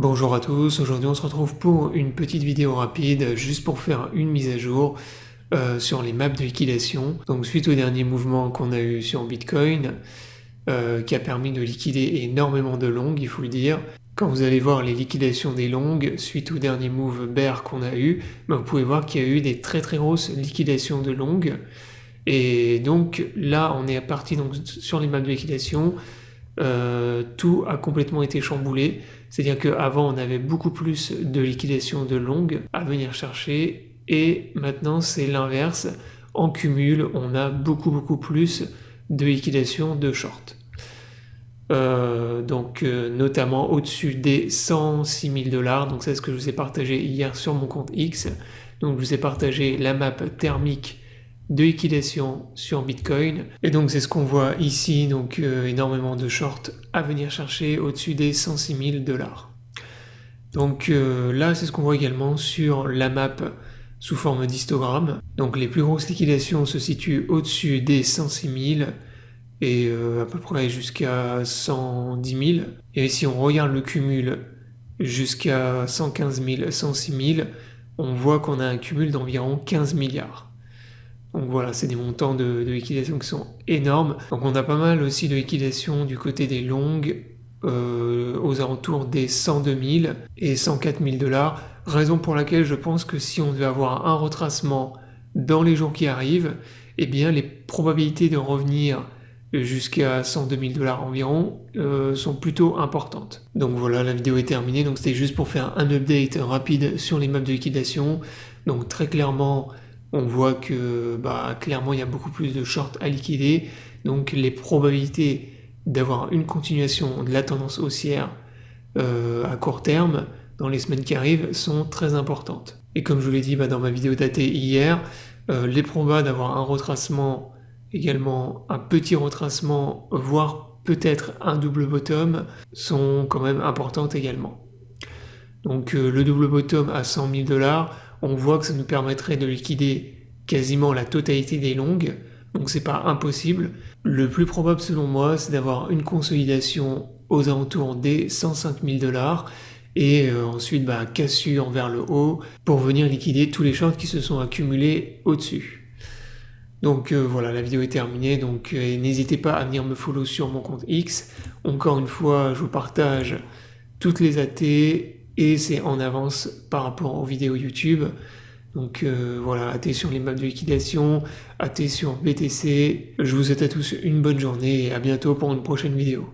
Bonjour à tous, aujourd'hui on se retrouve pour une petite vidéo rapide juste pour faire une mise à jour sur les maps de liquidation. Donc suite au dernier mouvement qu'on a eu sur Bitcoin qui a permis de liquider énormément de longues, il faut le dire. Quand vous allez voir les liquidations des longues suite au dernier move bear qu'on a eu, vous pouvez voir qu'il y a eu des très grosses liquidations de longues. Et donc là on est parti donc sur les maps de liquidation. Tout a complètement été chamboulé. C'est-à-dire qu'avant, on avait beaucoup plus de liquidation de longues à venir chercher, et maintenant, c'est l'inverse. En cumul, on a beaucoup plus de liquidation de short. Notamment au-dessus des 106 000 $. Donc, c'est ce que je vous ai partagé hier sur mon compte X. Donc, je vous ai partagé la map thermique de liquidation sur Bitcoin, et donc c'est ce qu'on voit ici, donc énormément de shorts à venir chercher au-dessus des 106 000 $. Donc là c'est ce qu'on voit également sur la map sous forme d'histogramme. Donc les plus grosses liquidations se situent au-dessus des 106 000 et à peu près jusqu'à 110 000. Et si on regarde le cumul jusqu'à 115 000, 106 000, on voit qu'on a un cumul d'environ 15 milliards. Donc voilà, c'est des montants de liquidation qui sont énormes. Donc on a pas mal aussi de liquidation du côté des longues, aux alentours des 102 000 et 104 000 $. Raison pour laquelle je pense que si on devait avoir un retracement dans les jours qui arrivent, eh bien les probabilités de revenir jusqu'à 102 000 $ environ sont plutôt importantes. Donc voilà, la vidéo est terminée. Donc c'était juste pour faire un update rapide sur les maps de liquidation. Donc très clairement, on voit que clairement il y a beaucoup plus de shorts à liquider, donc les probabilités d'avoir une continuation de la tendance haussière à court terme dans les semaines qui arrivent sont très importantes. Et comme je vous l'ai dit dans ma vidéo datée hier, les probas d'avoir un retracement, également un petit retracement, voire peut-être un double bottom, sont quand même importantes également. Donc le double bottom à 100 000 $, on voit que ça nous permettrait de liquider quasiment la totalité des longues, donc c'est pas impossible. Le plus probable selon moi, c'est d'avoir une consolidation aux alentours des 105 000 $, et ensuite cassure vers le haut pour venir liquider tous les shorts qui se sont accumulés au-dessus. Donc voilà, la vidéo est terminée, donc n'hésitez pas à venir me follow sur mon compte X. Encore une fois, je vous partage toutes les AT, et c'est en avance par rapport aux vidéos YouTube. Donc voilà, AT sur les maps de liquidation, AT sur BTC. Je vous souhaite à tous une bonne journée et à bientôt pour une prochaine vidéo.